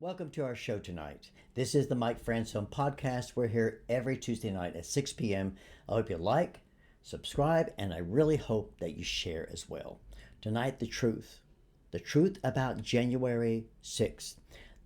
Welcome to our show tonight. This is the Mike Fransome podcast. We're here every Tuesday night at 6 p.m. I hope you like, subscribe, and I really hope that you share as well. Tonight, the truth about January 6th.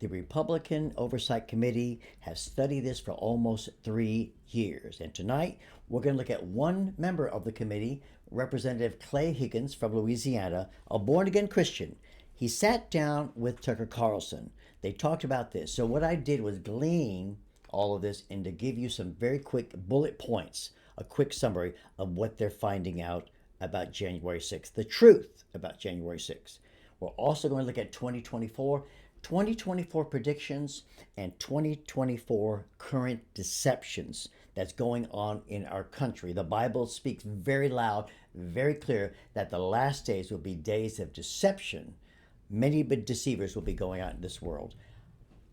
The Republican Oversight Committee has studied this for almost 3 years. And tonight, we're going to look at one member of the committee, Representative Clay Higgins from Louisiana, a born-again Christian. He sat down with Tucker Carlson. They talked about this. So what I did was glean all of this and to give you some very quick bullet points, a quick summary of what they're finding out about January 6th, the truth about January 6th. We're also going to look at 2024 predictions and 2024 current deceptions that's going on in our country. The Bible speaks very loud, very clear that the last days will be days of deception. Many deceivers will be going out in this world.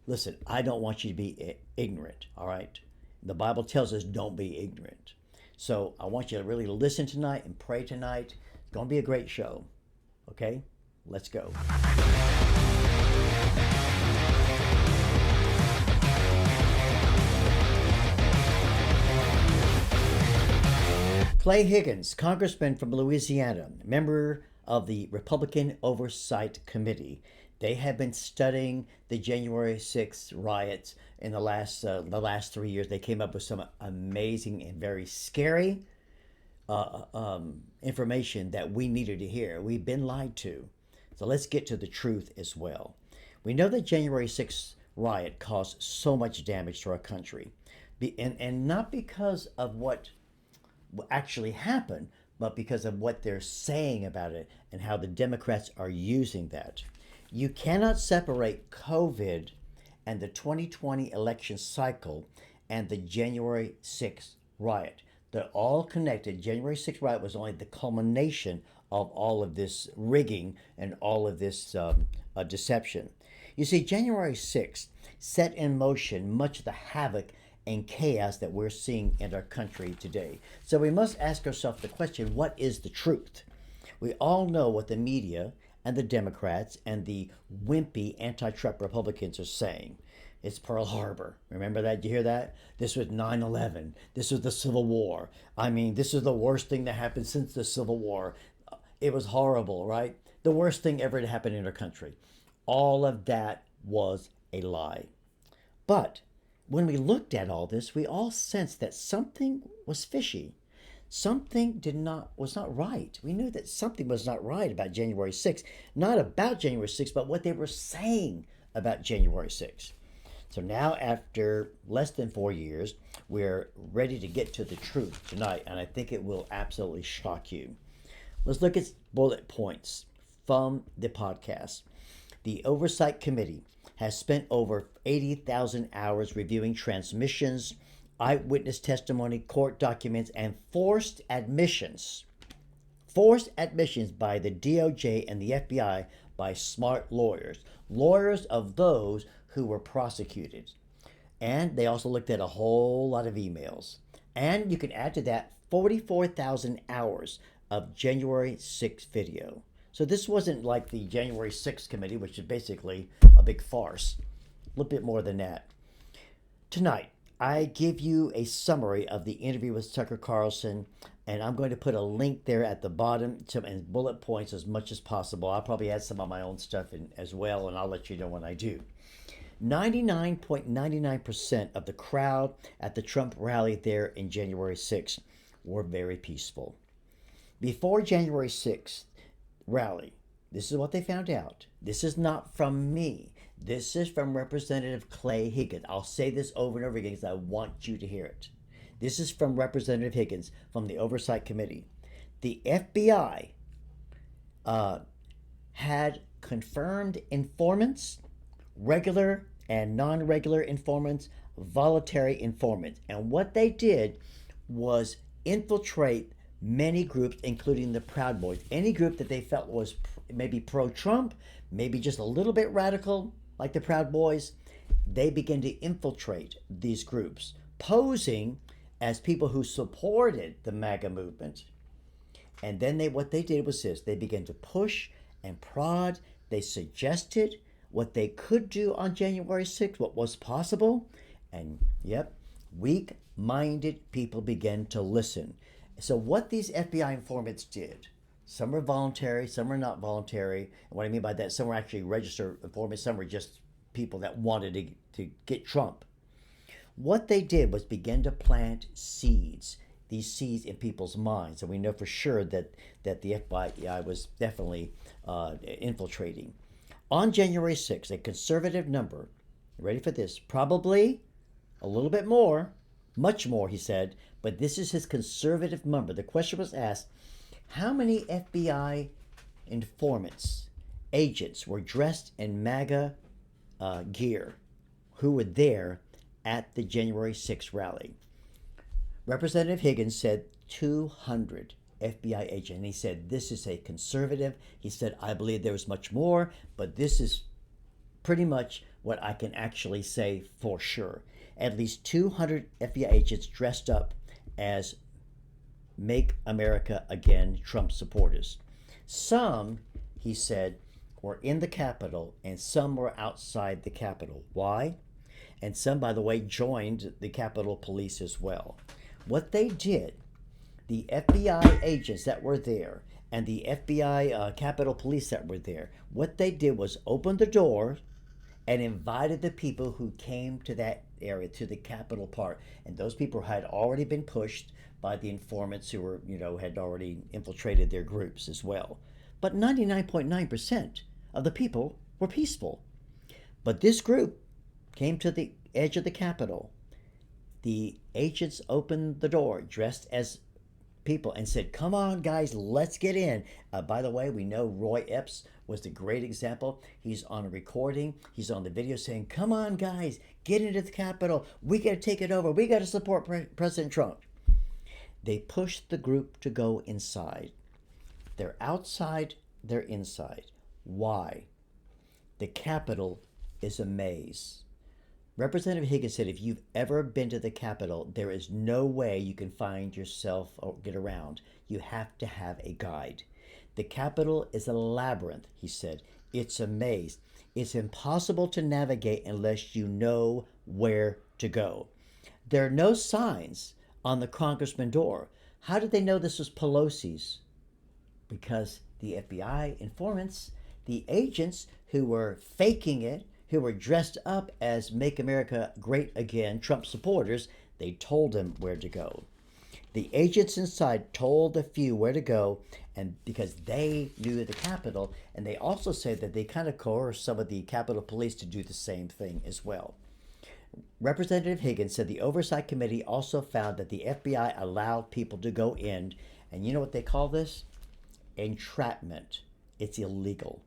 Listen, I don't want you to be ignorant, all right? The Bible tells us don't be ignorant. So I want you to really listen tonight and pray tonight. It's going to be a great show, okay? Let's go. Clay Higgins, congressman from Louisiana, member of the Republican Oversight Committee. They have been studying the January 6th riots in the last 3 years. They came up with some amazing and very scary information that we needed to hear. We've been lied to. So let's get to the truth as well. We know that January 6th riot caused so much damage to our country. And not because of what actually happened, but because of what they're saying about it and how the Democrats are using that. You cannot separate COVID and the 2020 election cycle and the January 6th riot. They're all connected. January 6th riot was only the culmination of all of this rigging and all of this deception. You see, January 6th set in motion much of the havoc and chaos that we're seeing in our country today. So we must ask ourselves the question, what is the truth? We all know what the media and the Democrats and the wimpy anti-Trump Republicans are saying. It's Pearl Harbor. Remember that? Did you hear that? This was 9/11. This was the Civil War. I mean, this is the worst thing that happened since the Civil War. It was horrible, right? The worst thing ever to happen in our country. All of that was a lie. But when we looked at all this, we all sensed that something was fishy. Something was not right. We knew that something was not right about January 6th. Not about January 6th, but what they were saying about January 6th. So now, after less than 4 years, we're ready to get to the truth tonight, and I think it will absolutely shock you. Let's look at bullet points from the podcast. The Oversight Committee has spent over 80,000 hours reviewing transmissions, eyewitness testimony, court documents, and forced admissions. Forced admissions by the DOJ and the FBI by smart lawyers. Lawyers of those who were prosecuted. And they also looked at a whole lot of emails. And you can add to that 44,000 hours of January 6th video. So this wasn't like the January 6th committee, which is basically a big farce. A little bit more than that. Tonight, I give you a summary of the interview with Tucker Carlson, and I'm going to put a link there at the bottom and bullet points as much as possible. I'll probably add some of my own stuff in as well, and I'll let you know when I do. 99.99% of the crowd at the Trump rally there in January 6th were very peaceful. Before January 6th, rally. This is what they found out. This is not from me. This is from Representative Clay Higgins. I'll say this over and over again because I want you to hear it. This is from Representative Higgins from the Oversight Committee. The FBI had confirmed informants, regular and non-regular informants, voluntary informants. And what they did was infiltrate many groups, including the Proud Boys. Any group that they felt was maybe pro-Trump, maybe just a little bit radical, like the Proud Boys, they began to infiltrate these groups, posing as people who supported the MAGA movement. And then what they did was this. They began to push and prod. They suggested what they could do on January 6th, what was possible. And yep, weak minded people began to listen. So, what these FBI informants did, some were voluntary, some were not voluntary. And what I mean by that, some were actually registered informants, some were just people that wanted to get Trump. What they did was begin to plant seeds, these seeds in people's minds. And we know for sure that the FBI was definitely infiltrating. On January 6th, a conservative number, ready for this, probably a little bit more, much more, he said, but this is his conservative number. The question was asked, how many FBI informants, agents, were dressed in MAGA gear who were there at the January 6th rally? Representative Higgins said 200 FBI agents. And he said, this is a conservative. He said, I believe there was much more, but this is pretty much what I can actually say for sure. At least 200 FBI agents dressed up as Make America Again Trump supporters. Some, he said, were in the Capitol and some were outside the Capitol. Why? And some, by the way, joined the Capitol Police as well. What they did, the FBI agents that were there and the FBI Capitol Police that were there, what they did was open the door and invited the people who came to that area, to the Capitol Park. And those people had already been pushed by the informants who were, had already infiltrated their groups as well. But 99.9% of the people were peaceful. But this group came to the edge of the Capitol. The agents opened the door dressed as people and said, come on, guys, let's get in. By the way, we know Roy Epps was the great example. He's on a recording. He's on the video saying, come on, guys, get into the Capitol. We got to take it over. We got to support President Trump. They pushed the group to go inside. They're outside, they're inside. Why? The Capitol is a maze. Representative Higgins said if you've ever been to the Capitol, there is no way you can find yourself or get around. You have to have a guide. The Capitol is a labyrinth, he said. It's a maze. It's impossible to navigate unless you know where to go. There are no signs on the congressman's door. How did they know this was Pelosi's? Because the FBI informants, the agents who were faking it, who were dressed up as Make America Great Again Trump supporters, they told them where to go. The agents inside told a few where to go, and because they knew the Capitol, and they also said that they kind of coerced some of the Capitol Police to do the same thing as well. Representative Higgins said the Oversight Committee also found that the FBI allowed people to go in, and you know what they call this? Entrapment. It's illegal.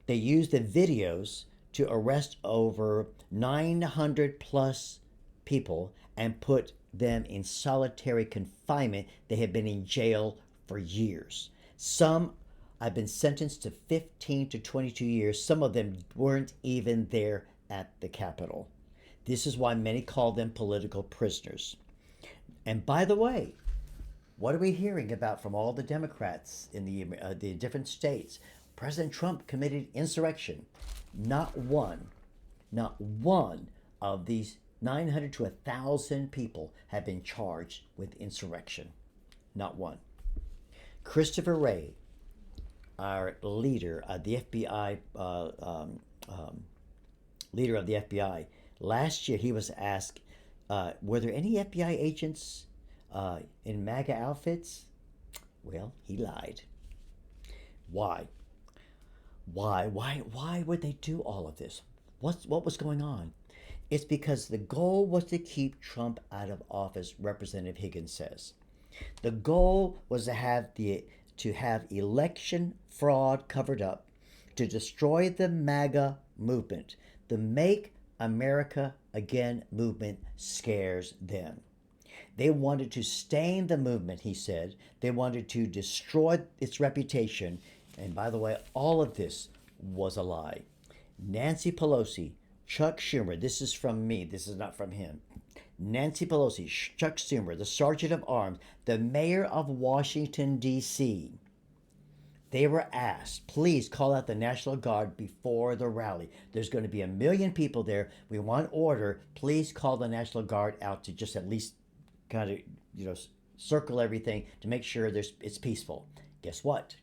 They used the videos to arrest over 900 plus people and put them in solitary confinement. They have been in jail for years. Some have been sentenced to 15 to 22 years. Some of them weren't even there at the Capitol. This is why many call them political prisoners. And by the way, what are we hearing about from all the Democrats in the different states? President Trump committed insurrection. Not one of these 900 to 1,000 people have been charged with insurrection. Not one. Christopher Wray, our leader, the FBI leader of the FBI, last year he was asked, were there any FBI agents in MAGA outfits? Well, he lied. Why? Why would they do all of this? What was going on? It's because the goal was to keep Trump out of office, Representative Higgins says. The goal was to have election fraud covered up, to destroy the MAGA movement. The Make America Again movement scares them. They wanted to stain the movement, he said. They wanted to destroy its reputation. And by the way, all of this was a lie. Nancy Pelosi, Chuck Schumer, this is from me, this is not from him. Nancy Pelosi, Chuck Schumer, the Sergeant of Arms, the Mayor of Washington, D.C., They were asked, please call out the National Guard before the rally. There's going to be 1 million people there. We want order. Please call the National Guard out to just at least kind of, circle everything to make sure it's peaceful. Guess what?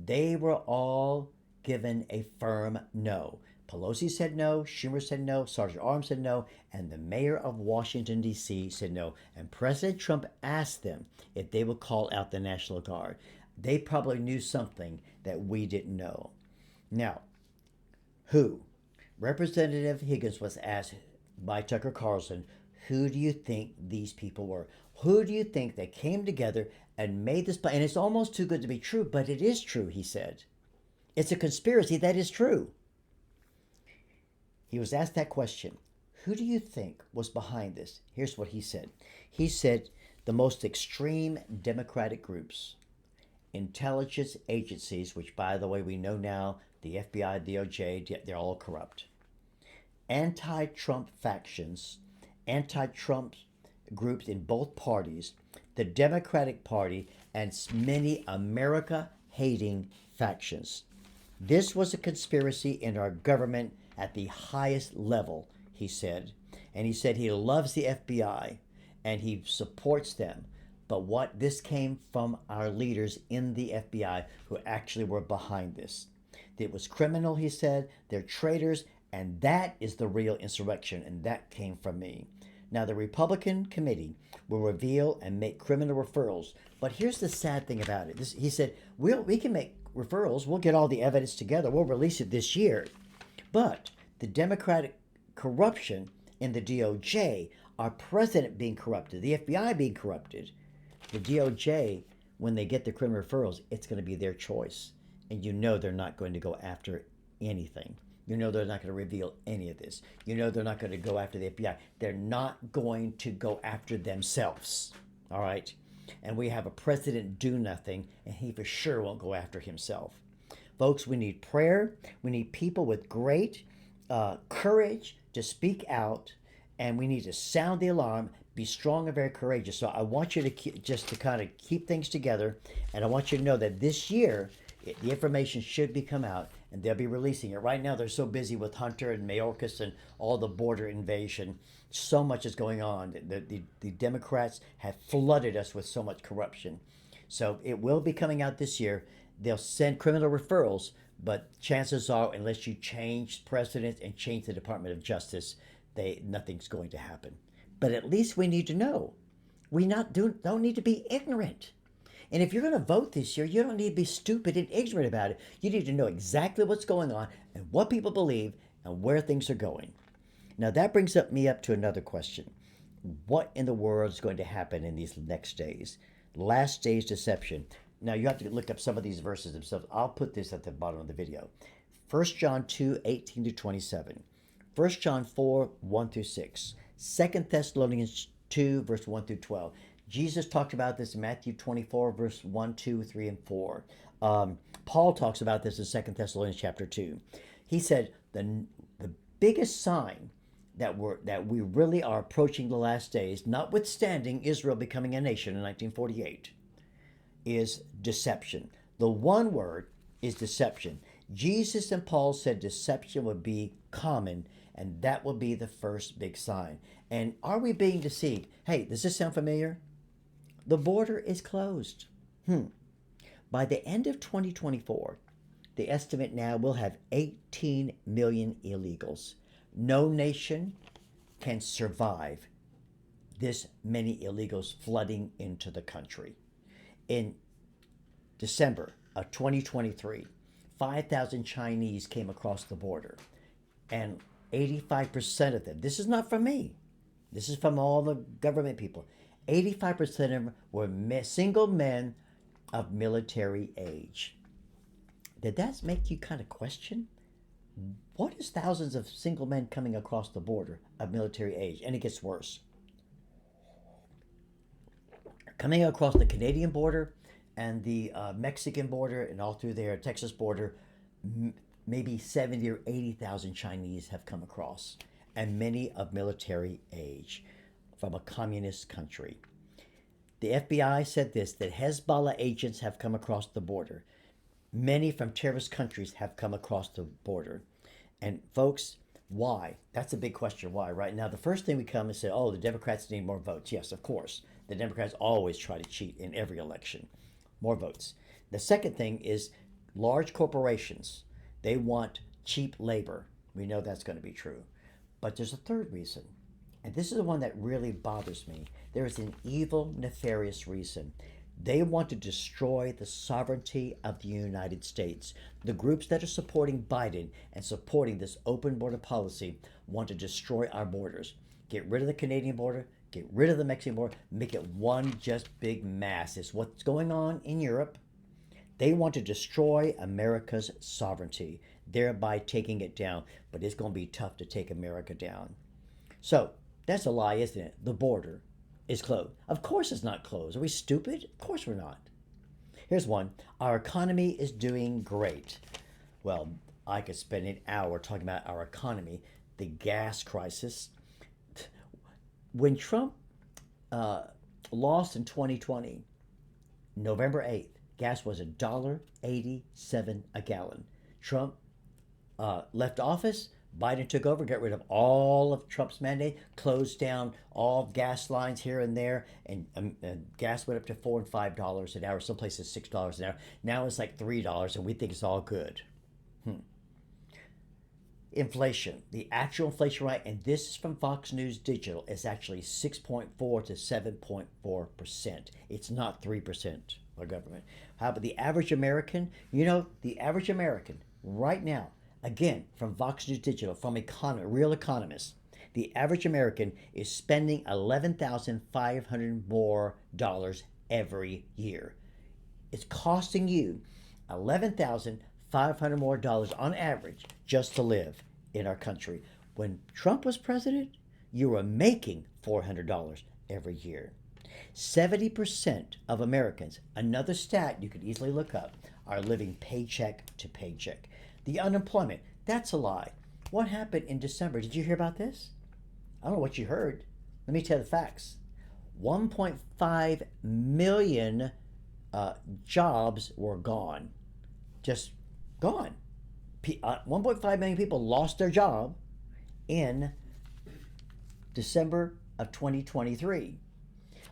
They were all given a firm no. Pelosi said no, Schumer said no, Sergeant Arms said no, and the mayor of Washington, D.C. said no. And President Trump asked them if they would call out the National Guard. They probably knew something that we didn't know. Now, who? Representative Higgins was asked by Tucker Carlson, who do you think these people were? Who do you think that came together and made this plan? And it's almost too good to be true, but it is true, he said. It's a conspiracy that is true. He was asked that question. Who do you think was behind this? Here's what he said. He said the most extreme Democratic groups, intelligence agencies, which, by the way, we know now, the FBI, DOJ, they're all corrupt. Anti-Trump factions, anti-Trump groups in both parties, the Democratic Party, and many America-hating factions. This was a conspiracy in our government at the highest level, he said. And he said he loves the FBI and he supports them. But this came from our leaders in the FBI who actually were behind this. It was criminal, he said. They're traitors, and that is the real insurrection, and that came from me. Now, the Republican committee will reveal and make criminal referrals. But here's the sad thing about it. He said, we can make referrals. We'll get all the evidence together. We'll release it this year. But the Democratic corruption in the DOJ, our president being corrupted, the FBI being corrupted, the DOJ, when they get the criminal referrals, it's going to be their choice. And they're not going to go after anything. They're not going to reveal any of this. They're not going to go after the FBI. They're not going to go after themselves. All right? And we have a president do nothing, and he for sure won't go after himself. Folks, we need prayer. We need people with great courage to speak out, and we need to sound the alarm, be strong and very courageous. So I want you to kind of keep things together, and I want you to know that this year, the information should be come out, and they'll be releasing it. Right now, they're so busy with Hunter and Mayorkas and all the border invasion. So much is going on. The Democrats have flooded us with so much corruption. So it will be coming out this year. They'll send criminal referrals, but chances are, unless you change presidents and change the Department of Justice, nothing's going to happen. But at least we need to know. We don't need to be ignorant. And if you're going to vote this year, you don't need to be stupid and ignorant about it. You need to know exactly what's going on and what people believe and where things are going. Now that brings me up to another question. What in the world is going to happen in these next days? Last days deception. Now you have to look up some of these verses themselves. I'll put this at the bottom of the video. 1 John 2, 18 to 27. 1 John 4, 1 through 6. 2 Thessalonians 2, verse 1 through 12. Jesus talked about this in Matthew 24, verse 1, 2, 3, and 4. Paul talks about this in 2 Thessalonians chapter 2. He said the biggest sign that we really are approaching the last days, notwithstanding Israel becoming a nation in 1948, is deception. The one word is deception. Jesus and Paul said deception would be common, and that will be the first big sign. And are we being deceived? Hey, does this sound familiar? The border is closed. By the end of 2024, the estimate now will have 18 million illegals. No nation can survive this many illegals flooding into the country. In December of 2023, 5,000 Chinese came across the border, and 85% of them, this is not from me, this is from all the government people, 85% of them were single men of military age. Did that make you kind of question? What is thousands of single men coming across the border of military age? And it gets worse. Coming across the Canadian border and the Mexican border and all through there, Texas border, maybe 70 or 80,000 Chinese have come across, and many of military age from a communist country. The FBI said this, that Hezbollah agents have come across the border. Many from terrorist countries have come across the border. And folks, why? That's a big question. Why? Right now, the first thing we come and say, oh, the Democrats need more votes. Yes, of course. The Democrats always try to cheat in every election. More votes. The second thing is large corporations. They want cheap labor. We know that's going to be true. But there's a third reason. And this is the one that really bothers me. There is an evil, nefarious reason. They want to destroy the sovereignty of the United States. The groups that are supporting Biden and supporting this open border policy want to destroy our borders. Get rid of the Canadian border, get rid of the Mexican border, make it one just big mass. It's what's going on in Europe. They want to destroy America's sovereignty, thereby taking it down. But it's going to be tough to take America down. So that's a lie, isn't it? The border is closed. Of course it's not closed. Are we stupid? Of course we're not. Here's one. Our economy is doing great. Well, I could spend an hour talking about our economy, the gas crisis. When Trump lost in 2020, November 8th, gas was $1.87 a gallon. Trump left office. Biden took over, got rid of all of Trump's mandate, closed down all gas lines here and there, and gas went up to $4 and $5 an hour. Some places $6 an hour. Now it's like $3, and we think it's all good. Inflation, the actual inflation rate, and this is from Fox News Digital, is actually 6.4 to 7.4%. It's not 3% by government. How about the average American? You know, the average American right now, again, from Fox News Digital, from real economists, the average American is spending $11,500 more every year. It's costing you $11,500 more on average just to live in our country. When Trump was president, you were making $400 every year. 70% of Americans, another stat you could easily look up, are living paycheck to paycheck. The unemployment, that's a lie. What happened in December? Did you hear about this? I don't know what you heard. Let me tell you the facts. 1.5 million jobs were gone. Just gone. 1.5 million people lost their job in December of 2023.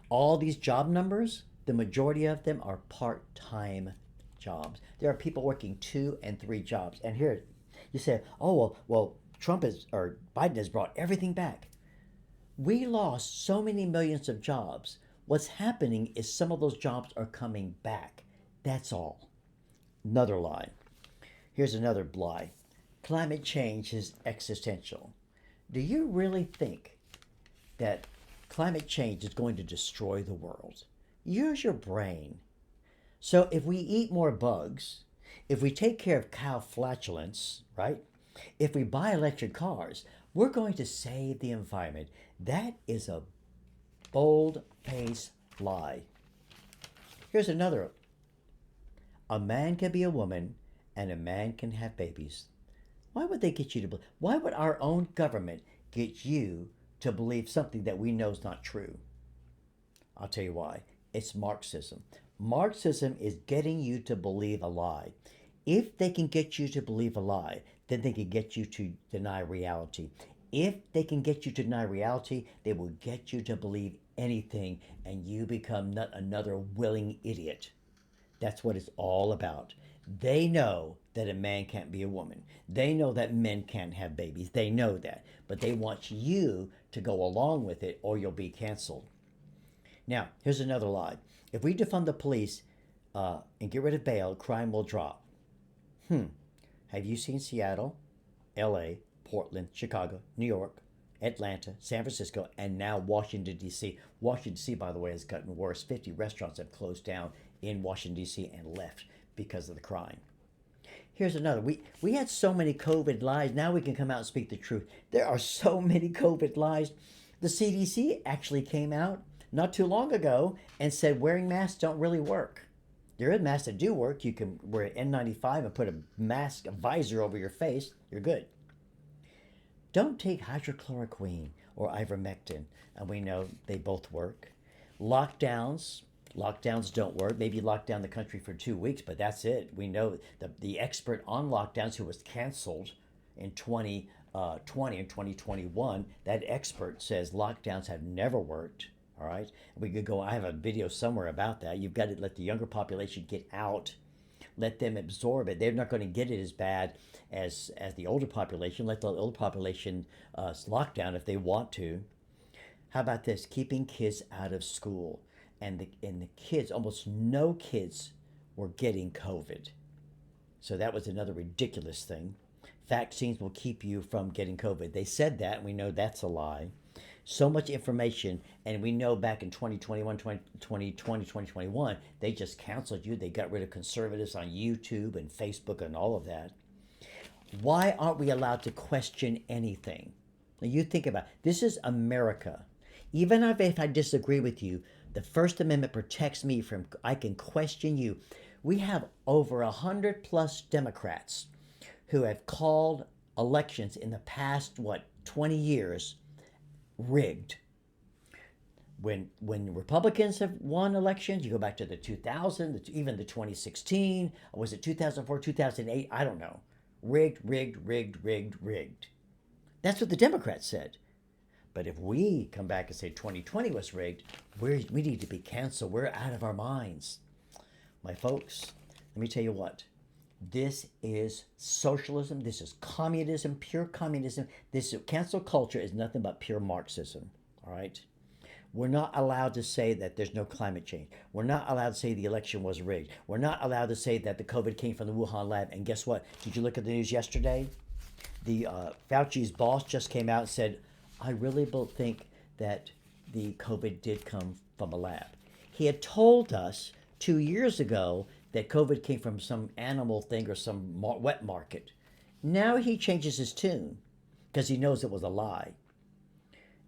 All these job numbers, the majority of them are part-time jobs. There are people working 2 and 3 jobs. And here you say, oh, well, Biden has brought everything back. We lost so many millions of jobs. What's happening is some of those jobs are coming back. That's all. Another lie. Here's another lie. Climate change is existential. Do you really think that climate change is going to destroy the world? Use your brain. So if we eat more bugs, if we take care of cow flatulence, right? If we buy electric cars, we're going to save the environment. That is a bold-faced lie. Here's another. A man can be a woman and a man can have babies. Why would they get you to believe? Why would our own government get you to believe something that we know is not true? I'll tell you why. It's Marxism. Marxism is getting you to believe a lie. If they can get you to believe a lie, then they can get you to deny reality. If they can get you to deny reality, they will get you to believe anything, and you become not another willing idiot. That's what it's all about. They know that a man can't be a woman. They know that men can't have babies. They know that. But they want you to go along with it or you'll be canceled. Now, here's another lie. If we defund the police and get rid of bail, crime will drop. Have you seen Seattle, LA, Portland, Chicago, New York, Atlanta, San Francisco, and now Washington, D.C.? Washington, D.C., by the way, has gotten worse. 50 restaurants have closed down in Washington, D.C. and left because of the crime. Here's another. We had so many COVID lies. Now we can come out and speak the truth. There are so many COVID lies. The CDC actually came out not too long ago and said wearing masks don't really work. There are masks that do work. You can wear an N95 and put a mask, a visor over your face. You're good. Don't take hydrochloroquine or ivermectin, and we know they both work. Lockdowns Lockdowns don't work. Maybe lock down the country for 2 weeks, but that's it. We know the expert on lockdowns who was canceled in 2020 and 2021, that expert says lockdowns have never worked. All right. We could go, I have a video somewhere about that. You've got to let the younger population get out, let them absorb it. They're not going to get it as bad as the older population. Let the older population lock down if they want to. How about this? Keeping kids out of school. And the kids, almost no kids were getting COVID. So that was another ridiculous thing. Vaccines will keep you from getting COVID. They said that, and we know that's a lie. So much information, and we know back in 2021, 2020, 2021, they just canceled you. They got rid of conservatives on YouTube and Facebook and all of that. Why aren't we allowed to question anything? Now you think about it. This is America. Even if I disagree with you, the First Amendment protects me from, I can question you. We have over 100 plus Democrats who have called elections in the past, 20 years, rigged. When Republicans have won elections, you go back to the 2000, even the 2016, or was it 2004, 2008? I don't know. Rigged, rigged, rigged, rigged, rigged. That's what the Democrats said. But if we come back and say 2020 was rigged, we need to be canceled. We're out of our minds. My folks, let me tell you what. This is socialism. This is communism, pure communism. This cancel culture is nothing but pure Marxism. All right? We're not allowed to say that there's no climate change. We're not allowed to say the election was rigged. We're not allowed to say that the COVID came from the Wuhan lab. And guess what? Did you look at the news yesterday? The Fauci's boss just came out and said, I really think that the COVID did come from a lab. He had told us 2 years ago that COVID came from some animal thing or some wet market. Now he changes his tune because he knows it was a lie.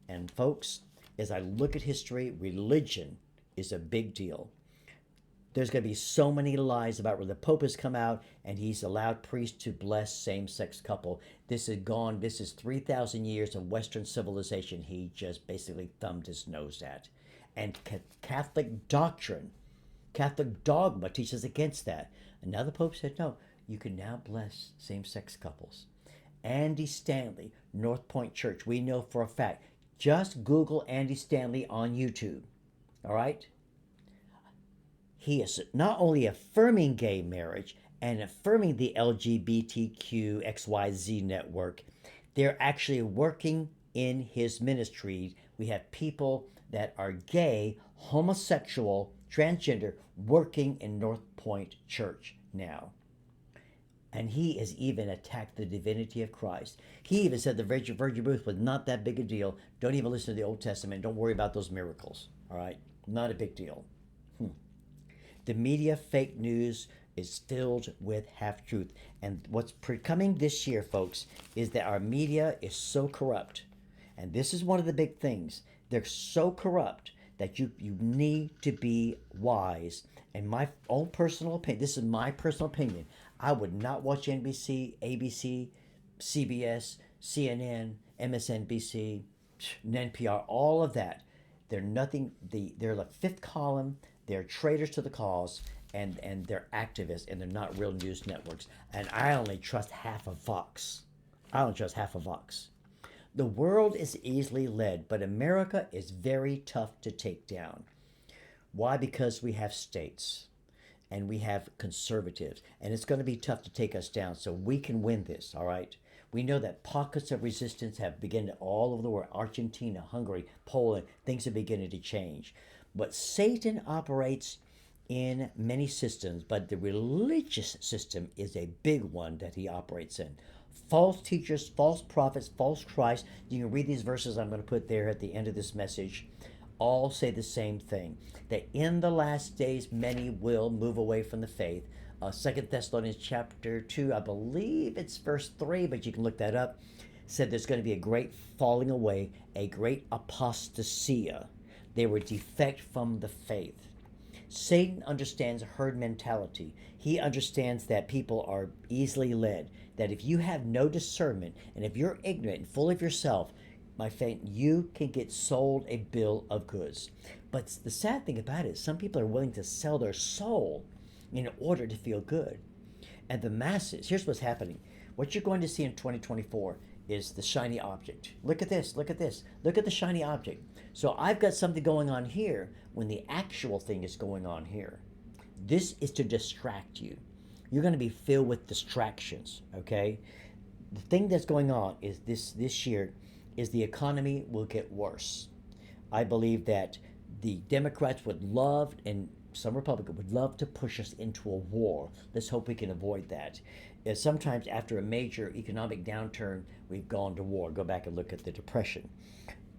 And folks, as I look at history, religion is a big deal. There's going to be so many lies about where the Pope has come out and he's allowed priests to bless same-sex couple. This is 3,000 years of Western civilization he just basically thumbed his nose at. And Catholic doctrine, Catholic dogma teaches against that. And now the Pope said, no, you can now bless same-sex couples. Andy Stanley, North Point Church, we know for a fact. Just Google Andy Stanley on YouTube, all right? He is not only affirming gay marriage and affirming the LGBTQ XYZ network, they're actually working in his ministry. We have people that are gay, homosexual, transgender, working in North Point Church now. And he has even attacked the divinity of Christ. He even said the virgin birth was not that big a deal. Don't even listen to the Old Testament. Don't worry about those miracles. All right? Not a big deal. The media fake news is filled with half-truth. And what's coming this year, folks, is that our media is so corrupt. And this is one of the big things. They're so corrupt that you need to be wise. And my own personal opinion, this is my personal opinion, I would not watch NBC, ABC, CBS, CNN, MSNBC, NPR, all of that. They're nothing, they're the fifth column. They're traitors to the cause, and they're activists, and they're not real news networks. And I only trust half of Fox. I only trust half of Fox. The world is easily led, but America is very tough to take down. Why? Because we have states, and we have conservatives, and it's going to be tough to take us down, so we can win this, all right? We know that pockets of resistance have begun all over the world. Argentina, Hungary, Poland, things are beginning to change. But Satan operates in many systems, but the religious system is a big one that he operates in. False teachers, false prophets, false Christ. You can read these verses I'm going to put there at the end of this message. All say the same thing, that in the last days many will move away from the faith. 2 Thessalonians chapter 2, I believe it's verse 3, but you can look that up, said there's going to be a great falling away, a great apostasia. They were defect from the faith. Satan understands herd mentality. He understands that people are easily led, that if you have no discernment and if you're ignorant and full of yourself, my friend, you can get sold a bill of goods. But the sad thing about it is some people are willing to sell their soul in order to feel good. And the masses, here's what's happening. What you're going to see in 2024 is the shiny object. Look at this, look at this, look at the shiny object. So I've got something going on here when the actual thing is going on here. This is to distract you. You're going to be filled with distractions, okay? The thing that's going on is this year is the economy will get worse. I believe that the Democrats would love, and some Republicans would love to push us into a war. Let's hope we can avoid that. Sometimes after a major economic downturn, we've gone to war. Go back and look at the Depression.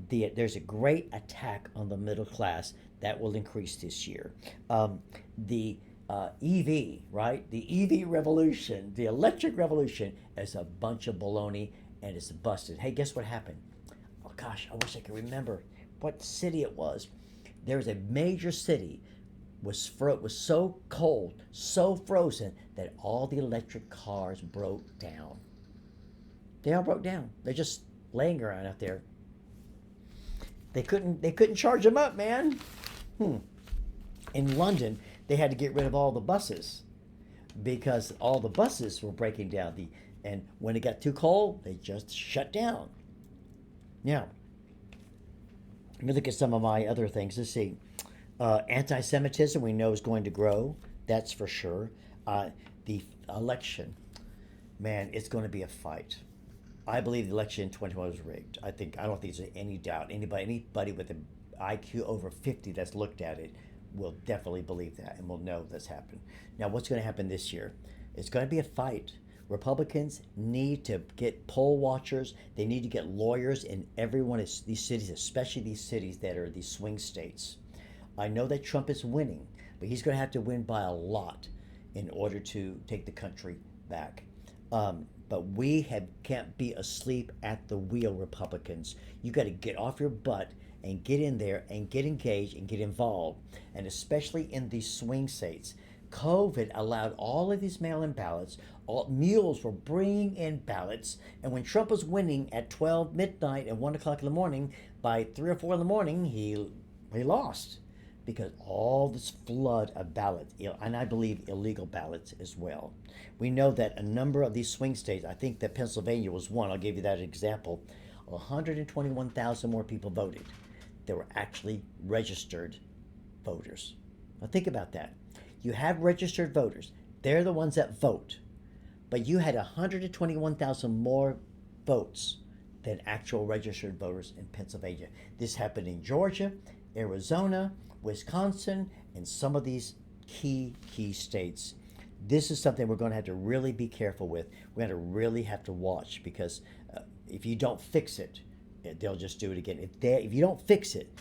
There's a great attack on the middle class that will increase this year. The EV, right? The EV revolution, the electric revolution, is a bunch of baloney and it's busted. Hey, guess what happened? Oh gosh, I wish I could remember what city it was. There was a major city was so cold, so frozen that all the electric cars broke down. They all broke down. They're just laying around out there. They couldn't charge them up, man. In London, they had to get rid of all the buses because all the buses were breaking down. And when it got too cold, they just shut down. Now, let me look at some of my other things. Let's see. Anti-Semitism we know is going to grow. That's for sure. The election, man, it's going to be a fight. I believe the election in 2020 was rigged. I don't think there's any doubt. Anybody with an IQ over 50 that's looked at it will definitely believe that and will know this happened. Now, what's going to happen this year? It's going to be a fight. Republicans need to get poll watchers. They need to get lawyers in every one of these cities, especially these cities that are these swing states. I know that Trump is winning, but he's going to have to win by a lot in order to take the country back. But we can't be asleep at the wheel, Republicans. You got to get off your butt and get in there and get engaged and get involved. And especially in these swing states. COVID allowed all of these mail-in ballots. Mules were bringing in ballots. And when Trump was winning at 12 midnight and 1 o'clock in the morning, by 3 or 4 in the morning, he lost. Because all this flood of ballots, and I believe illegal ballots as well. We know that a number of these swing states, I think that Pennsylvania was one, I'll give you that example, 121,000 more people voted. They were actually registered voters. Now think about that. You have registered voters. They're the ones that vote. But you had 121,000 more votes than actual registered voters in Pennsylvania. This happened in Georgia, Arizona, Wisconsin, and some of these key states. This is something we're going to have to really be careful with. We're going to really have to watch because if you don't fix it, they'll just do it again. If you don't fix it,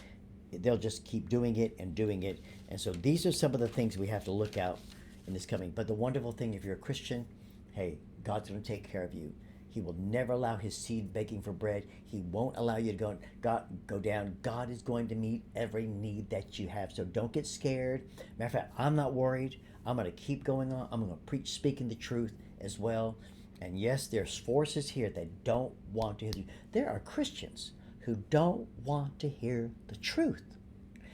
they'll just keep doing it and doing it. And so these are some of the things we have to look out in this coming. But the wonderful thing, if you're a Christian, hey, God's going to take care of you. He will never allow his seed begging for bread. He won't allow you to go down. God is going to meet every need that you have. So don't get scared. Matter of fact, I'm not worried. I'm going to keep going on. I'm going to preach speaking the truth as well. And yes, there's forces here that don't want to hear the truth. There are Christians who don't want to hear the truth.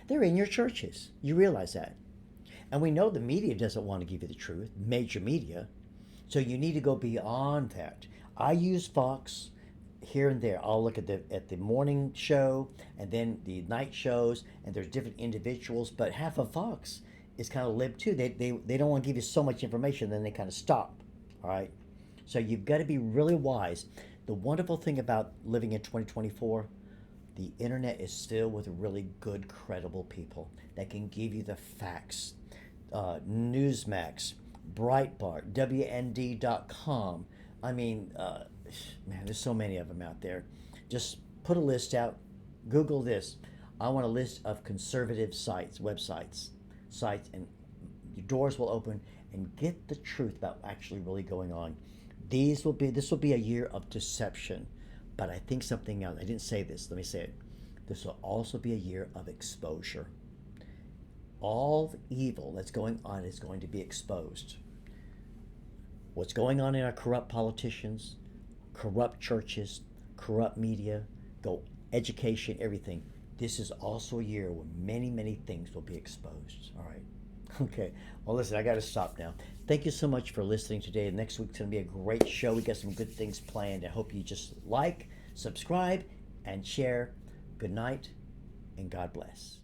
They're in your churches. You realize that. And we know the media doesn't want to give you the truth, major media. So you need to go beyond that. I use Fox here and there. I'll look at the morning show and then the night shows, and there's different individuals, but half of Fox is kind of lib too. They don't want to give you so much information, then they kind of stop. All right. So you've got to be really wise. The wonderful thing about living in 2024, the internet is filled with really good, credible people that can give you the facts. Newsmax, Breitbart, WND.com. I mean, man, there's so many of them out there. Just put a list out. Google this. I want a list of conservative websites, and your doors will open and get the truth about actually really going on. This will be a year of deception, but I think something else. I didn't say this. Let me say it. This will also be a year of exposure. All the evil that's going on is going to be exposed. What's going on in our corrupt politicians, corrupt churches, corrupt media, go education, everything. This is also a year when many, many things will be exposed. All right. Okay. Well, listen, I got to stop now. Thank you so much for listening today. Next week's going to be a great show. We got some good things planned. I hope you just like, subscribe, and share. Good night, and God bless.